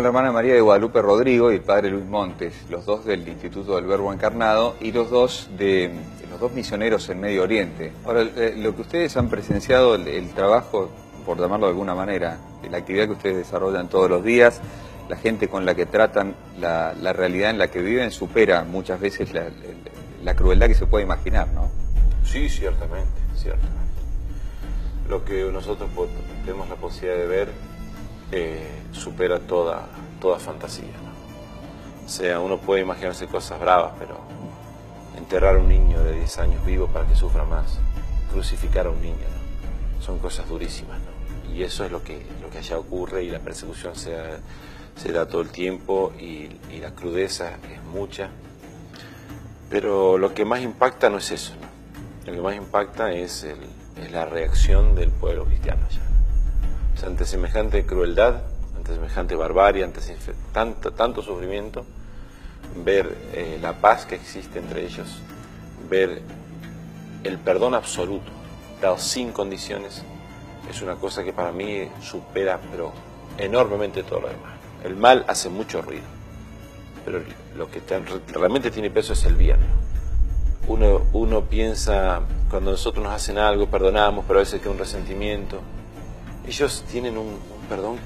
la hermana María de Guadalupe Rodrigo y el padre Luis Montes, los dos del Instituto del Verbo Encarnado y los dos misioneros en Medio Oriente. Ahora, lo que ustedes han presenciado, el trabajo, por llamarlo de alguna manera, la actividad que ustedes desarrollan todos los días, la gente con la que tratan, la realidad en la que viven, supera muchas veces la crueldad que se puede imaginar, ¿no? Sí, ciertamente, ciertamente. Lo que nosotros tenemos la posibilidad de ver supera toda fantasía, ¿no? O sea, uno puede imaginarse cosas bravas, pero enterrar a un niño de 10 años vivo para que sufra más, crucificar a un niño, ¿no? Son cosas durísimas, ¿no? Y eso es lo que allá ocurre, y la persecución se da todo el tiempo, y la crudeza es mucha. Pero lo que más impacta no es eso, ¿no? Lo que más impacta es la reacción del pueblo cristiano allá. O sea, ante semejante crueldad, ante semejante barbarie, ante tanto sufrimiento, ver la paz que existe entre ellos, ver el perdón absoluto, dado sin condiciones, es una cosa que para mí supera, pero enormemente, todo lo demás. El mal hace mucho ruido, pero lo que realmente tiene peso es el bien. Uno piensa, cuando nosotros nos hacen algo, perdonamos, pero a veces queda un resentimiento. Ellos tienen un perdón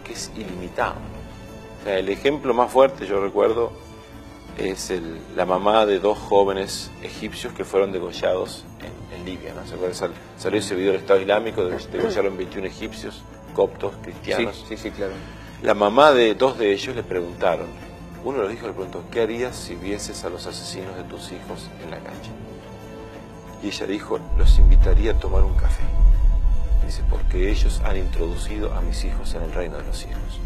que es ilimitado, ¿no? O sea, el ejemplo más fuerte, yo recuerdo, es la mamá de 2 jóvenes egipcios que fueron degollados en Libia, ¿no? ¿Se acuerdan? Salió ese video del Estado Islámico, degollaron 21 egipcios, coptos, cristianos. Sí, claro. La mamá de 2 de ellos le preguntaron, uno le preguntó, ¿qué harías si vieses a los asesinos de tus hijos en la calle? Y ella dijo, los invitaría a tomar un café. Dice, porque ellos han introducido a mis hijos en el reino de los cielos.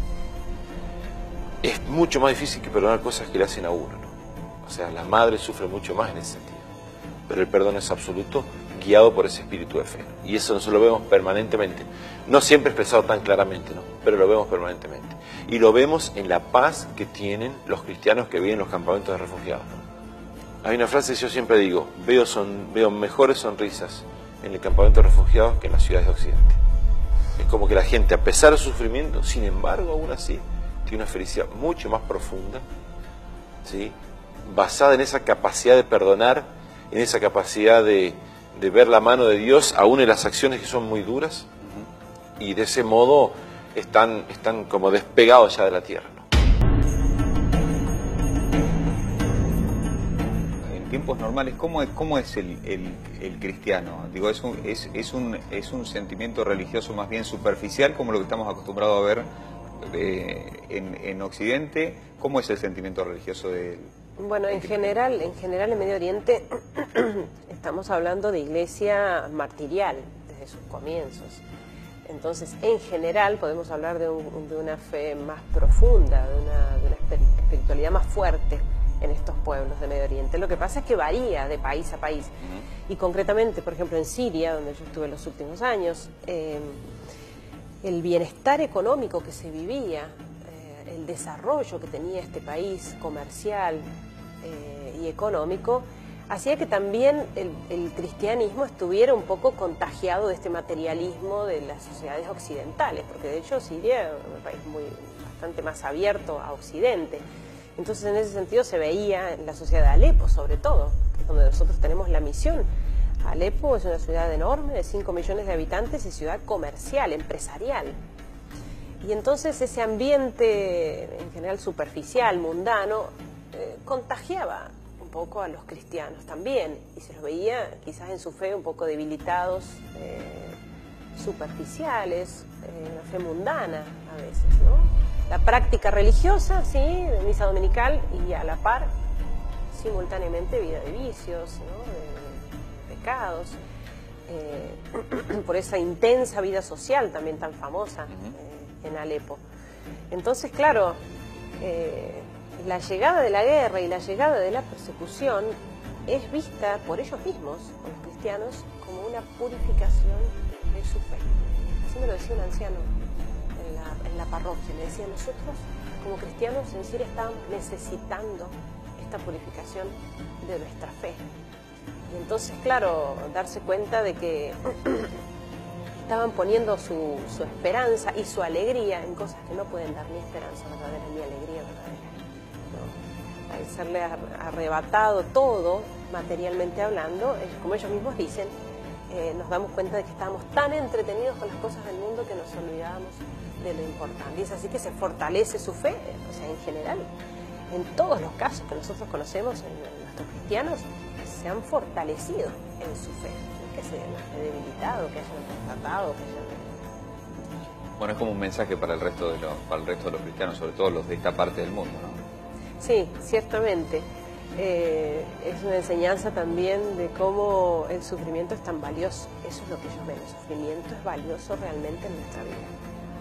Es mucho más difícil que perdonar cosas que le hacen a uno, ¿no? O sea, la madre sufre mucho más en ese sentido. Pero el perdón es absoluto, guiado por ese espíritu de fe, ¿no? Y eso nosotros lo vemos permanentemente. No siempre expresado tan claramente, ¿no? Pero lo vemos permanentemente. Y lo vemos en la paz que tienen los cristianos que viven en los campamentos de refugiados, ¿no? Hay una frase que yo siempre digo, veo mejores sonrisas en el campamento de refugiados que en las ciudades de Occidente. Es como que la gente, a pesar de su sufrimiento, sin embargo, aún así, tiene una felicidad mucho más profunda, ¿sí? Basada en esa capacidad de perdonar, en esa capacidad de ver la mano de Dios, aún en las acciones que son muy duras, y de ese modo están como despegados ya de la tierra, ¿no? En tiempos normales, ¿cómo es el cristiano? Digo, es un sentimiento religioso más bien superficial, como lo que estamos acostumbrados a ver en Occidente. ¿Cómo es el sentimiento religioso del? Bueno, en general en Medio Oriente estamos hablando de iglesia martirial desde sus comienzos. Entonces, en general podemos hablar de una fe más profunda, de una espiritualidad más fuerte en estos pueblos de Medio Oriente. Lo que pasa es que varía de país a país. Y concretamente, por ejemplo, en Siria, donde yo estuve los últimos años, el bienestar económico que se vivía, el desarrollo que tenía este país comercial y económico, hacía que también el cristianismo estuviera un poco contagiado de este materialismo de las sociedades occidentales, porque de hecho Siria es un país bastante más abierto a Occidente. Entonces, en ese sentido se veía en la sociedad de Alepo, sobre todo, que es donde nosotros tenemos la misión. Alepo es una ciudad enorme, de 5 millones de habitantes, y ciudad comercial, empresarial. Y entonces ese ambiente, en general superficial, mundano, contagiaba un poco a los cristianos también, y se los veía quizás en su fe un poco debilitados, superficiales, una fe mundana a veces, ¿no? La práctica religiosa, sí, de misa dominical, y a la par, simultáneamente, vida de vicios, ¿no? De pecados, por esa intensa vida social también tan famosa en Alepo. Entonces, claro, la llegada de la guerra y la llegada de la persecución es vista por ellos mismos, por los cristianos, como una purificación de su fe. Así me lo decía un anciano en la parroquia. Me decía, nosotros como cristianos en Siria estábamos necesitando esta purificación de nuestra fe. Y entonces, claro, darse cuenta de que estaban poniendo su esperanza y su alegría en cosas que no pueden dar ni esperanza verdadera ni alegría verdadera, ¿no? Al serle arrebatado todo, materialmente hablando, como ellos mismos dicen, nos damos cuenta de que estábamos tan entretenidos con las cosas del mundo que nos olvidábamos de lo importante. Y es así que se fortalece su fe, o sea, en general, en todos los casos que nosotros conocemos, en nuestros cristianos, se han fortalecido en su fe, no que se hayan debilitado, que hayan constatado, que hayan... Bueno, es como un mensaje para el resto de los cristianos, sobre todo los de esta parte del mundo, ¿no? Sí, ciertamente. Es una enseñanza también de cómo el sufrimiento es tan valioso. Eso es lo que ellos ven, el sufrimiento es valioso realmente en nuestra vida,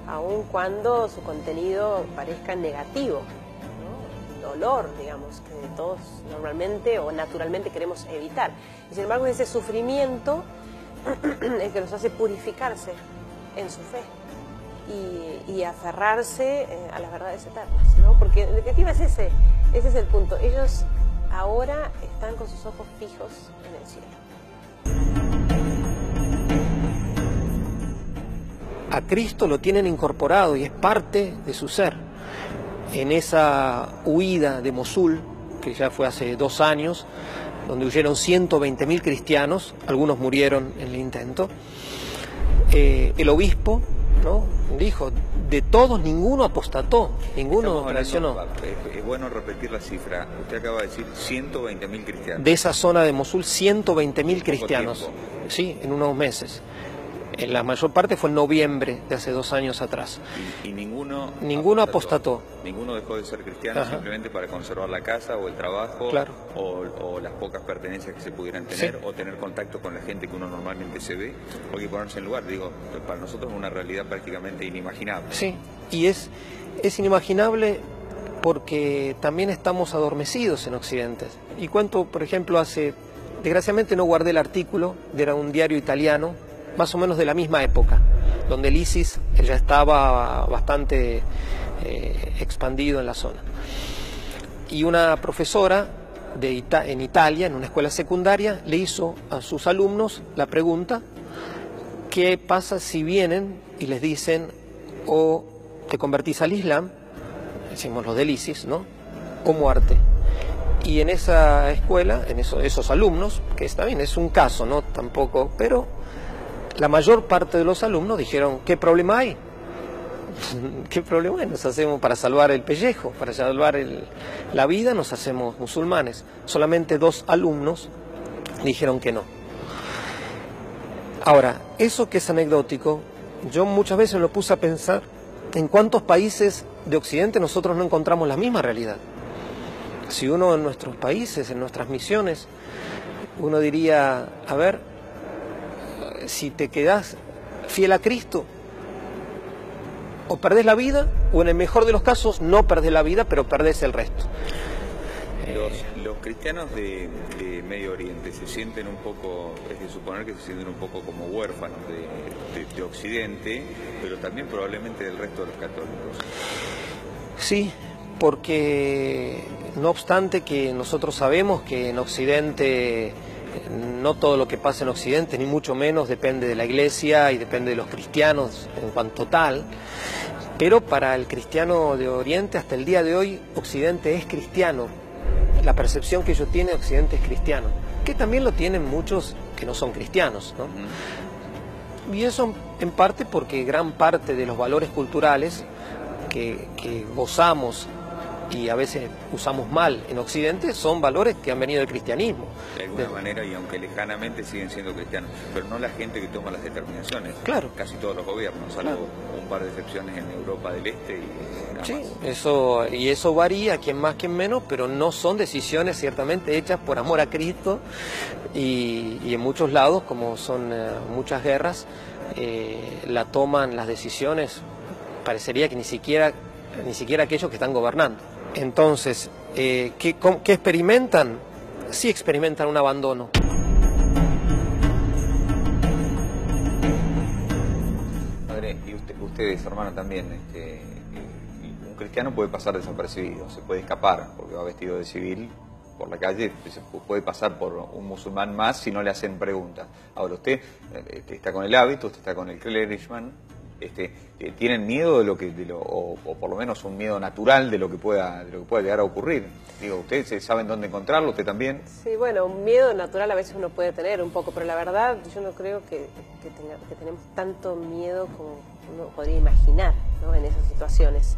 aun cuando su contenido parezca negativo, ¿no? El dolor, digamos, que todos normalmente o naturalmente queremos evitar. Y sin embargo es ese sufrimiento el que nos hace purificarse en su fe y aferrarse a las verdades eternas, ¿no? Porque en definitiva ese es el punto. Ellos ahora están con sus ojos fijos en el cielo. A Cristo lo tienen incorporado y es parte de su ser. En esa huida de Mosul, que ya fue hace 2 años, donde huyeron 120.000 cristianos, algunos murieron en el intento, el obispo, ¿no?, dijo, de todos ninguno apostató, ninguno traicionó. Es bueno repetir la cifra. Usted acaba de decir 120.000 cristianos. De esa zona de Mosul, 120.000 cristianos. Tiempo. Sí, en unos meses. La mayor parte fue en noviembre de hace 2 años atrás. Y ninguno apostató. Ninguno dejó de ser cristiano. Ajá. Simplemente para conservar la casa o el trabajo, claro, o las pocas pertenencias que se pudieran tener, sí, o tener contacto con la gente que uno normalmente se ve. O hay que ponerse en lugar. Digo, para nosotros es una realidad prácticamente inimaginable. Sí, y es inimaginable porque también estamos adormecidos en Occidente. Y cuento, por ejemplo, desgraciadamente no guardé el artículo, era un diario italiano, más o menos de la misma época, donde el ISIS ya estaba bastante expandido en la zona. Y una profesora en Italia, en una escuela secundaria, le hizo a sus alumnos la pregunta: ¿qué pasa si vienen y les dicen o te convertís al Islam, decimos los del ISIS, ¿no?, o muerte? Y en esa escuela, en esos alumnos, que está bien, es un caso, ¿no?, tampoco, pero la mayor parte de los alumnos dijeron, ¿qué problema hay? ¿Qué problema hay? Nos hacemos para salvar el pellejo, para salvar la vida, nos hacemos musulmanes. Solamente 2 alumnos dijeron que no. Ahora, eso que es anecdótico, yo muchas veces me lo puse a pensar en cuántos países de Occidente nosotros no encontramos la misma realidad. Si uno en nuestros países, en nuestras misiones, uno diría, a ver, si te quedás fiel a Cristo, o perdés la vida, o en el mejor de los casos no perdés la vida, pero perdés el resto. Los cristianos de Medio Oriente se sienten un poco, es de suponer que se sienten un poco como huérfanos de Occidente, pero también probablemente del resto de los católicos. Sí, porque no obstante que nosotros sabemos que en Occidente no todo lo que pasa en Occidente, ni mucho menos, depende de la Iglesia y depende de los cristianos en cuanto tal, pero para el cristiano de Oriente, hasta el día de hoy, Occidente es cristiano. La percepción que ellos tienen, Occidente es cristiano, que también lo tienen muchos que no son cristianos, ¿no? Y eso en parte porque gran parte de los valores culturales que gozamos y a veces usamos mal en Occidente son valores que han venido del cristianismo. De alguna manera, y aunque lejanamente siguen siendo cristianos, pero no la gente que toma las determinaciones. Claro. Casi todos los gobiernos, salvo claro, un par de excepciones en Europa del Este y nada sí, más. Eso varía, quien más, quien menos, pero no son decisiones ciertamente hechas por amor a Cristo y en muchos lados, como son muchas guerras, la toman las decisiones, parecería que ni siquiera aquellos que están gobernando. Entonces, ¿qué experimentan? Sí experimentan un abandono. Padre, y ustedes, hermano, también, un cristiano puede pasar desapercibido, se puede escapar, porque va vestido de civil, por la calle, se puede pasar por un musulmán más si no le hacen preguntas. Ahora, usted está con el hábito, usted está con el clergyman, ¿tienen miedo o por lo menos un miedo natural de lo que pueda llegar a ocurrir? Digo, ¿ustedes saben dónde encontrarlo? ¿Usted también? Sí, bueno, un miedo natural a veces uno puede tener un poco, pero la verdad yo no creo que tenemos tanto miedo como uno podría imaginar, ¿no?, en esas situaciones.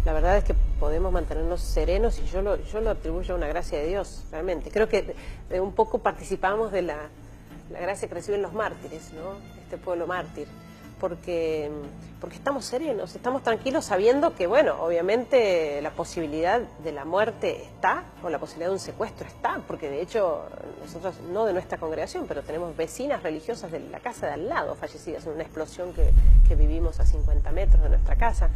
La verdad es que podemos mantenernos serenos y yo lo atribuyo a una gracia de Dios, realmente. Creo que un poco participamos de la gracia que reciben los mártires, ¿no?, este pueblo mártir. Porque estamos serenos, estamos tranquilos sabiendo que, bueno, obviamente la posibilidad de la muerte está, o la posibilidad de un secuestro está, porque de hecho nosotros, no de nuestra congregación, pero tenemos vecinas religiosas de la casa de al lado fallecidas en una explosión que vivimos a 50 metros de nuestra casa,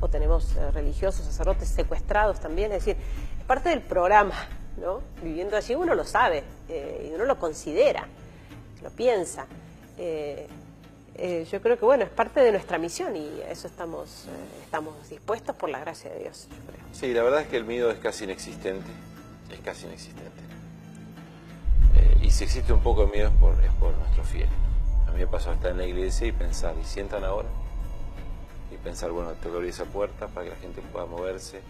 o tenemos religiosos, sacerdotes secuestrados también, es decir, es parte del programa, ¿no? Viviendo allí uno lo sabe, y uno lo considera, lo piensa. Yo creo que, bueno, es parte de nuestra misión y a eso estamos dispuestos por la gracia de Dios, yo creo. Sí, la verdad es que el miedo es casi inexistente, y si existe un poco de miedo es por nuestros fieles, ¿no? A mí me pasó estar en la iglesia y pensar, ¿y sientan ahora? Y pensar, bueno, tengo que abrir esa puerta para que la gente pueda moverse,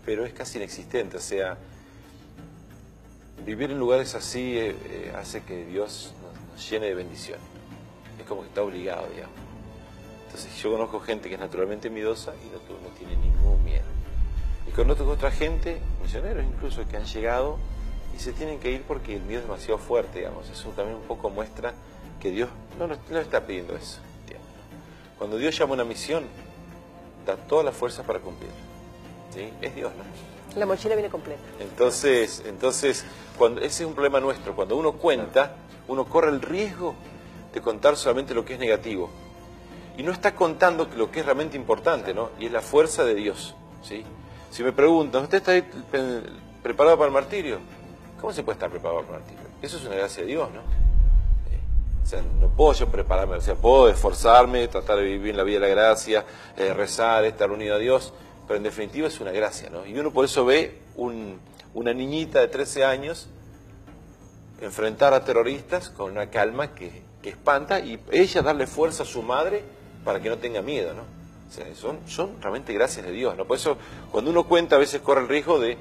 pero es casi inexistente, o sea, vivir en lugares así hace que Dios nos llene de bendiciones. Es como que está obligado, digamos. Entonces yo conozco gente que es naturalmente miedosa y no tiene ningún miedo. Y conozco otra gente, misioneros incluso, que han llegado y se tienen que ir porque el miedo es demasiado fuerte, digamos. Eso también un poco muestra que Dios no está pidiendo eso, digamos, ¿no? Cuando Dios llama a una misión, da todas las fuerzas para cumplir, ¿sí? Es Dios, ¿no? La mochila viene completa. Entonces ese es un problema nuestro. Cuando uno cuenta, uno corre el riesgo de contar solamente lo que es negativo. Y no está contando lo que es realmente importante, ¿no? Y es la fuerza de Dios, ¿sí? Si me preguntan, ¿usted está preparado para el martirio? ¿Cómo se puede estar preparado para el martirio? Eso es una gracia de Dios, ¿no? O sea, no puedo yo prepararme, o sea, puedo esforzarme, tratar de vivir en la vida de la gracia, rezar, estar unido a Dios, pero en definitiva es una gracia, ¿no? Y uno por eso ve una niñita de 13 años enfrentar a terroristas con una calma que espanta, y ella darle fuerza a su madre para que no tenga miedo, ¿no? O sea, son realmente gracias de Dios, ¿no? Por eso cuando uno cuenta a veces corre el riesgo de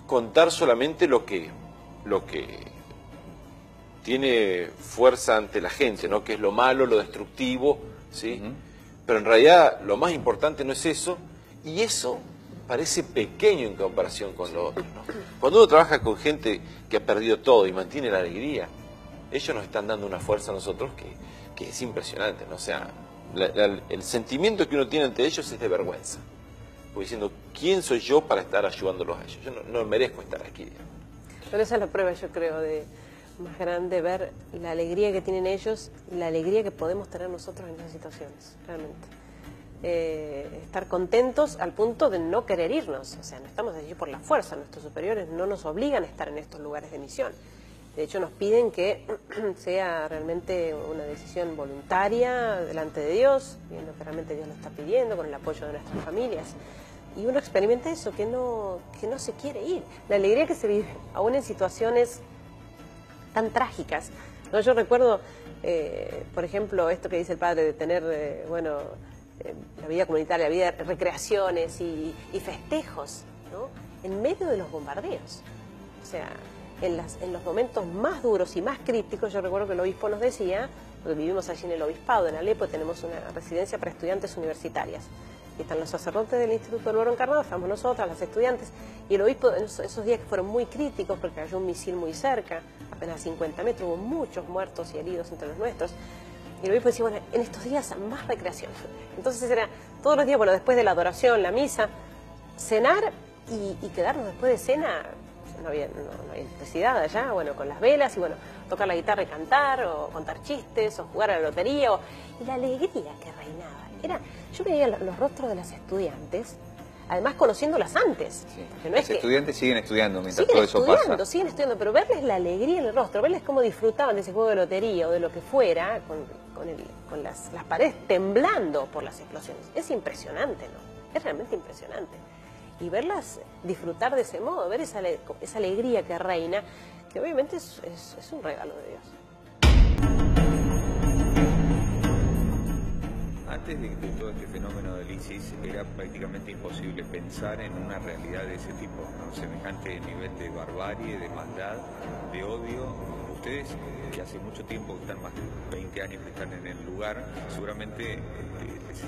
contar solamente lo que tiene fuerza ante la gente, ¿no? Que es lo malo, lo destructivo, ¿sí? Pero en realidad lo más importante no es eso, y eso parece pequeño en comparación con lo otro, ¿no? Cuando uno trabaja con gente que ha perdido todo y mantiene la alegría, ellos nos están dando una fuerza a nosotros que es impresionante, ¿no? O sea, el sentimiento que uno tiene ante ellos es de vergüenza, pues diciendo, ¿quién soy yo para estar ayudándolos a ellos? Yo no merezco estar aquí, digamos. Pero esa es la prueba, yo creo, de más grande, ver la alegría que tienen ellos y la alegría que podemos tener nosotros en esas situaciones, realmente. Estar contentos al punto de no querer irnos, o sea, no estamos allí por la fuerza, nuestros superiores no nos obligan a estar en estos lugares de misión. De hecho, nos piden que sea realmente una decisión voluntaria delante de Dios, viendo que realmente Dios lo está pidiendo, con el apoyo de nuestras familias. Y uno experimenta eso, que no se quiere ir. La alegría que se vive, aún en situaciones tan trágicas, ¿no? Yo recuerdo, por ejemplo, esto que dice el padre de tener, la vida comunitaria, la vida de recreaciones y festejos, ¿no? En medio de los bombardeos. O sea, en los momentos más duros y más críticos, yo recuerdo que el obispo nos decía, porque vivimos allí en el obispado, en Alepo, tenemos una residencia para estudiantes universitarias. Y están los sacerdotes del Instituto del Verbo Encarnado, estamos nosotras, las estudiantes, y el obispo, en esos días que fueron muy críticos, porque cayó un misil muy cerca, apenas 50 metros, hubo muchos muertos y heridos entre los nuestros, y el obispo decía, bueno, en estos días más recreación. Entonces era todos los días, bueno, después de la adoración, la misa, cenar y quedarnos después de cena. No había electricidad allá, bueno, con las velas y bueno, tocar la guitarra y cantar, o contar chistes, o jugar a la lotería, y la alegría que reinaba. Yo veía los rostros de las estudiantes, además conociéndolas antes. Sí. No los estudiantes siguen estudiando mientras todo eso pasa. Siguen estudiando, pero verles la alegría en el rostro, verles cómo disfrutaban de ese juego de lotería o de lo que fuera, con las paredes temblando por las explosiones, es impresionante, ¿no? Es realmente impresionante. y verlas disfrutar de ese modo, ver esa alegría que reina, que obviamente es un regalo de Dios. Antes de todo este fenómeno del ISIS era prácticamente imposible pensar en una realidad de ese tipo, ¿no? Semejante nivel de barbarie, de maldad, de odio. Ustedes, que hace mucho tiempo que están, más de 20 años que están en el lugar, seguramente les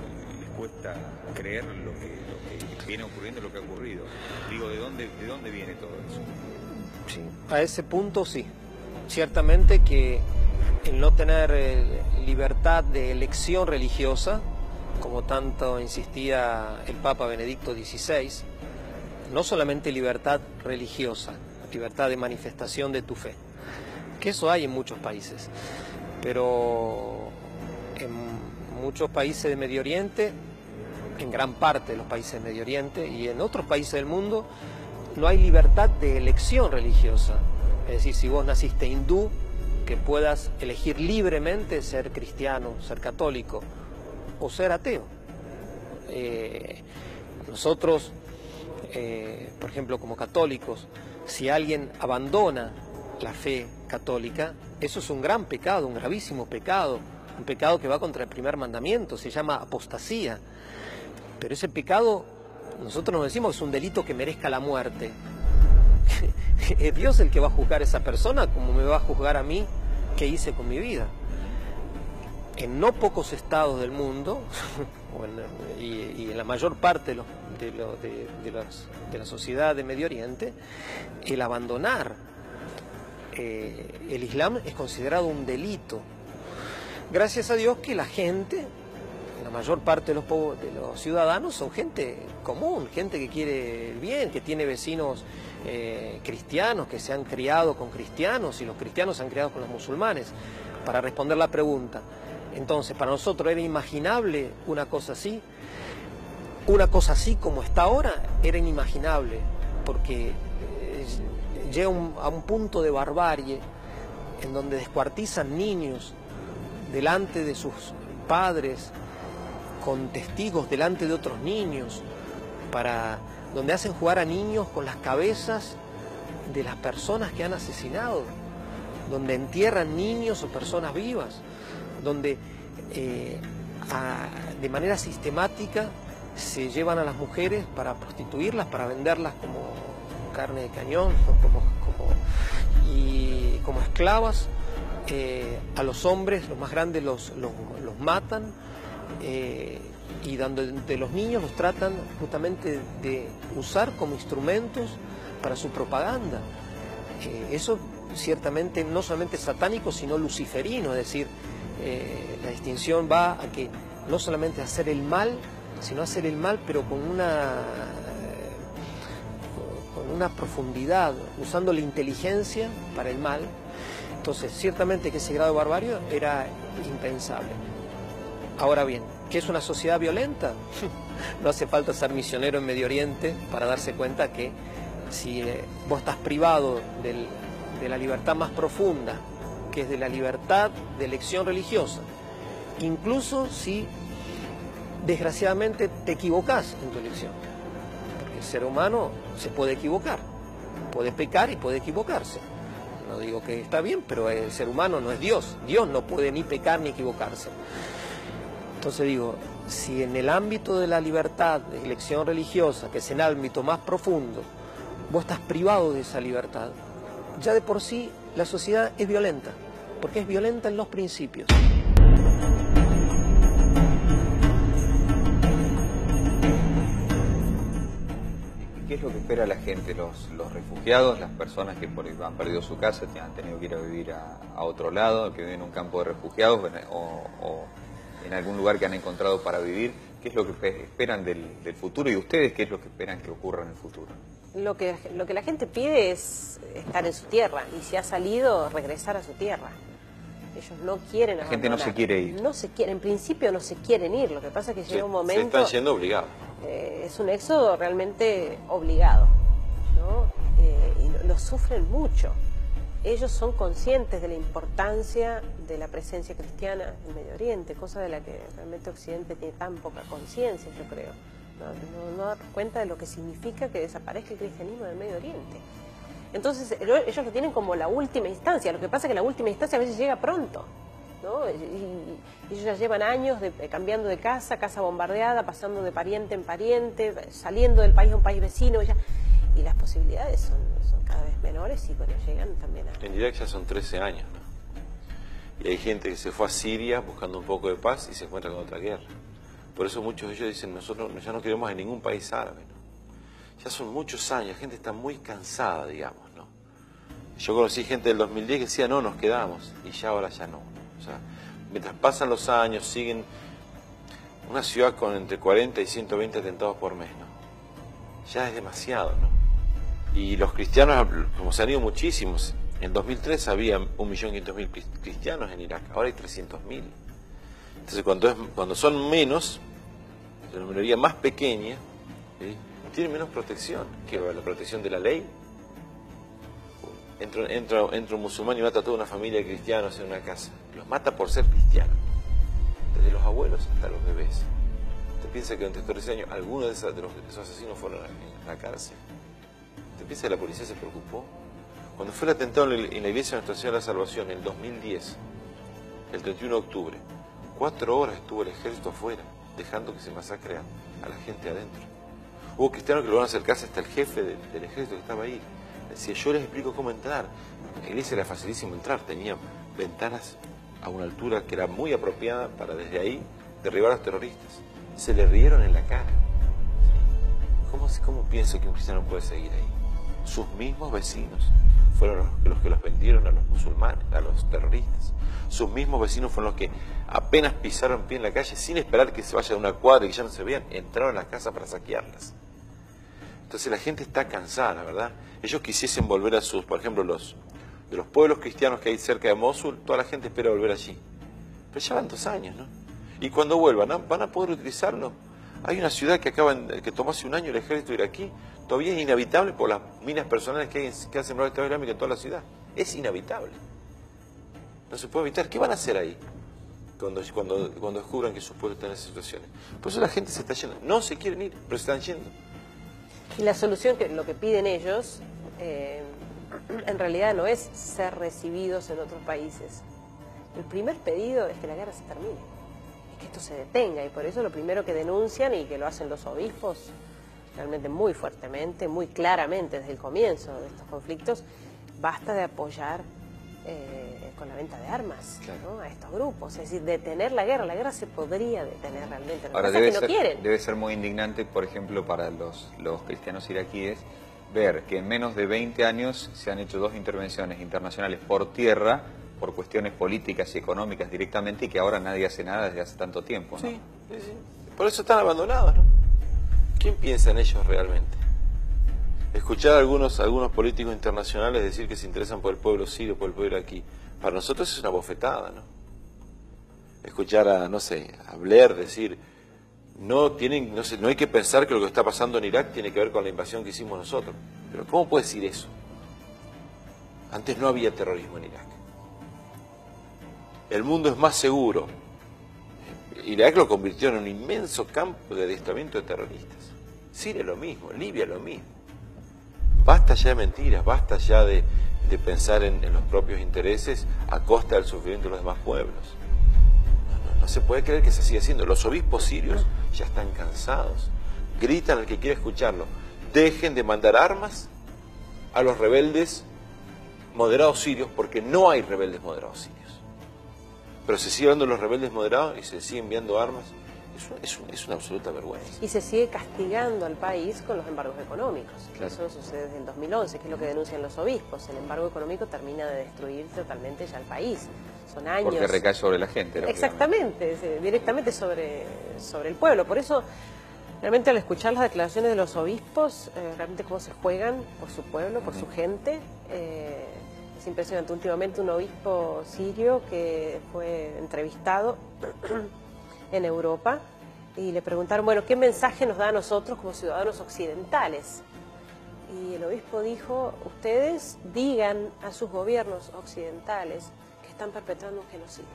cuesta creer lo que viene ocurriendo, lo que ha ocurrido. Digo, ¿de dónde viene todo eso? Sí, a ese punto sí. Ciertamente que el no tener libertad de elección religiosa, como tanto insistía el Papa Benedicto XVI, no solamente libertad religiosa, libertad de manifestación de tu fe, que eso hay en muchos países, pero en muchos países de Medio Oriente, en gran parte de los países de Medio Oriente y en otros países del mundo, no hay libertad de elección religiosa. Es decir, si vos naciste hindú, que puedas elegir libremente ser cristiano, ser católico o ser ateo. Nosotros, por ejemplo, como católicos, si alguien abandona la fe católica, eso es un gran pecado, un gravísimo pecado, un pecado que va contra el primer mandamiento, se llama apostasía. Pero ese pecado, nosotros nos decimos que es un delito que merezca la muerte. Es Dios el que va a juzgar a esa persona como me va a juzgar a mí qué hice con mi vida. En no pocos estados del mundo y en la mayor parte de la sociedad de Medio Oriente, el abandonar el Islam es considerado un delito. Gracias a Dios que la gente, la mayor parte de los ciudadanos son gente común, gente que quiere el bien, que tiene vecinos cristianos, que se han criado con cristianos y los cristianos se han criado con los musulmanes. Para responder la pregunta, entonces para nosotros era inimaginable una cosa así como está ahora, era inimaginable, porque llega a un punto de barbarie en donde descuartizan niños delante de sus padres, con testigos delante de otros niños, donde hacen jugar a niños con las cabezas de las personas que han asesinado, donde entierran niños o personas vivas, donde de manera sistemática se llevan a las mujeres para prostituirlas, para venderlas como carne de cañón, como esclavas. A los hombres, los más grandes, los matan, y de los niños los tratan justamente de usar como instrumentos para su propaganda. Eso ciertamente no solamente es satánico, sino luciferino, es decir, la distinción va a que no solamente hacer el mal, sino hacer el mal pero con una profundidad, usando la inteligencia para el mal. Entonces, ciertamente que ese grado de barbarie era impensable. Ahora bien, ¿qué es una sociedad violenta? No hace falta ser misionero en Medio Oriente para darse cuenta que si vos estás privado de la libertad más profunda, que es de la libertad de elección religiosa, incluso si desgraciadamente te equivocás en tu elección, porque el ser humano se puede equivocar, puede pecar y puede equivocarse. No digo que está bien, pero el ser humano no es Dios. Dios no puede ni pecar ni equivocarse. Entonces digo, si en el ámbito de la libertad de elección religiosa, que es el ámbito más profundo, vos estás privado de esa libertad, ya de por sí la sociedad es violenta, porque es violenta en los principios. ¿Qué es lo que espera la gente, los refugiados, las personas que han perdido su casa, han tenido que ir a vivir a otro lado, que viven en un campo de refugiados o en algún lugar que han encontrado para vivir? ¿Qué es lo que esperan del futuro y ustedes qué es lo que esperan que ocurra en el futuro? Lo que la gente pide es estar en su tierra y si ha salido, regresar a su tierra. Ellos no quieren abandonar. La gente no se quiere ir. No se quiere, en principio no se quieren ir, lo que pasa es que llega un momento... Se están siendo obligados. Es un éxodo realmente obligado, ¿no? Y lo sufren mucho. Ellos son conscientes de la importancia de la presencia cristiana en Medio Oriente, cosa de la que realmente Occidente tiene tan poca conciencia, yo creo, no dar cuenta de lo que significa que desaparezca el cristianismo del Medio Oriente. Entonces ellos lo tienen como la última instancia. Lo que pasa es que la última instancia a veces llega pronto, ¿no? Y ellos ya llevan años cambiando de casa bombardeada, pasando de pariente en pariente, saliendo del país a un país vecino, y las posibilidades son cada vez menores y bueno, llegan también a... En Irak ya son 13 años, ¿no? Y hay gente que se fue a Siria buscando un poco de paz y se encuentra con otra guerra. Por eso muchos de ellos dicen, nosotros ya no queremos en ningún país árabe, ¿no? Ya son muchos años, la gente está muy cansada, digamos, ¿no? Yo conocí gente del 2010 que decía, no, nos quedamos, y ya ahora ya no. O sea, mientras pasan los años, siguen una ciudad con entre 40 y 120 atentados por mes, ¿no? Ya es demasiado, ¿no? Y los cristianos, como se han ido muchísimos, en 2003 había 1.500.000 cristianos en Irak, ahora hay 300.000. Entonces cuando son menos, la minoría más pequeña, ¿sí?, tiene menos protección que la protección de la ley. Entra un musulmán y mata a toda una familia de cristianos en una casa. Los mata por ser cristianos, desde los abuelos hasta los bebés. ¿Usted piensa que durante estos 13 años algunos de esos asesinos fueron a la cárcel? ¿Usted piensa que la policía se preocupó? Cuando fue el atentado en la iglesia de Nuestra Señora de la Salvación, en el 2010, el 31 de octubre, 4 horas estuvo el ejército afuera, dejando que se masacre a la gente adentro. Hubo cristianos que lograron acercarse hasta el jefe del ejército que estaba ahí. Decía, yo les explico cómo entrar. La iglesia era facilísimo entrar, tenía ventanas a una altura que era muy apropiada para desde ahí derribar a los terroristas. Se le rieron en la cara. ¿Cómo piensa que un cristiano puede seguir ahí? Sus mismos vecinos fueron los que los vendieron a los musulmanes, a los terroristas. Sus mismos vecinos fueron los que apenas pisaron pie en la calle sin esperar que se vaya de una cuadra y que ya no se vean, entraron a las casas para saquearlas. Entonces la gente está cansada, ¿verdad? Ellos quisiesen volver a por ejemplo, de los pueblos cristianos que hay cerca de Mosul, toda la gente espera volver allí. Pero ya van 2 años, ¿no? Y cuando vuelvan, ¿van a poder utilizarlo? Hay una ciudad que tomó hace 1 año el ejército iraquí, todavía es inhabitable por las minas personales que han sembrado el Estado Islámico en toda la ciudad. Es inhabitable. No se puede evitar. ¿Qué van a hacer ahí cuando descubran que sus pueblos están en esas situaciones? Por eso la gente se está yendo. No se quieren ir, pero se están yendo. Y la solución, lo que piden ellos, en realidad no es ser recibidos en otros países. El primer pedido es que la guerra se termine, es que esto se detenga, y por eso lo primero que denuncian, y que lo hacen los obispos realmente muy fuertemente, muy claramente desde el comienzo de estos conflictos, basta de apoyar con la venta de armas, ¿no?, a estos grupos. Es decir, detener la guerra se podría detener realmente. Ahora, debe ser muy indignante, por ejemplo, para los cristianos iraquíes, ver que en menos de 20 años se han hecho 2 intervenciones internacionales por tierra, por cuestiones políticas y económicas directamente, y que ahora nadie hace nada desde hace tanto tiempo, ¿no? Sí. Por eso están abandonados, ¿no? ¿Quién piensa en ellos realmente? Escuchar a algunos políticos internacionales decir que se interesan por el pueblo sirio, por el pueblo iraquí, para nosotros es una bofetada, ¿no? Escuchar a Blair decir, no hay que pensar que lo que está pasando en Irak tiene que ver con la invasión que hicimos nosotros. Pero ¿cómo puede decir eso? Antes no había terrorismo en Irak. El mundo es más seguro. Irak lo convirtió en un inmenso campo de adiestramiento de terroristas. Siria lo mismo, Libia lo mismo. Basta ya de mentiras, basta ya de pensar en los propios intereses a costa del sufrimiento de los demás pueblos. No se puede creer que se siga haciendo. Los obispos sirios ya están cansados. Gritan al que quiera escucharlo. Dejen de mandar armas a los rebeldes moderados sirios, porque no hay rebeldes moderados sirios. Pero se sigue hablando de los rebeldes moderados y se sigue enviando armas. Es una absoluta vergüenza. Y se sigue castigando al país con los embargos económicos. Claro. Eso sucede desde el 2011, que es lo que denuncian los obispos. El embargo económico termina de destruir totalmente ya el país. Son años... Porque recae sobre la gente. Exactamente, directamente sobre el pueblo. Por eso, realmente al escuchar las declaraciones de los obispos, realmente cómo se juegan por su pueblo, por su gente, es impresionante. Últimamente un obispo sirio que fue entrevistado en Europa, y le preguntaron, bueno, ¿qué mensaje nos da a nosotros como ciudadanos occidentales? Y el obispo dijo, ustedes digan a sus gobiernos occidentales que están perpetrando un genocidio.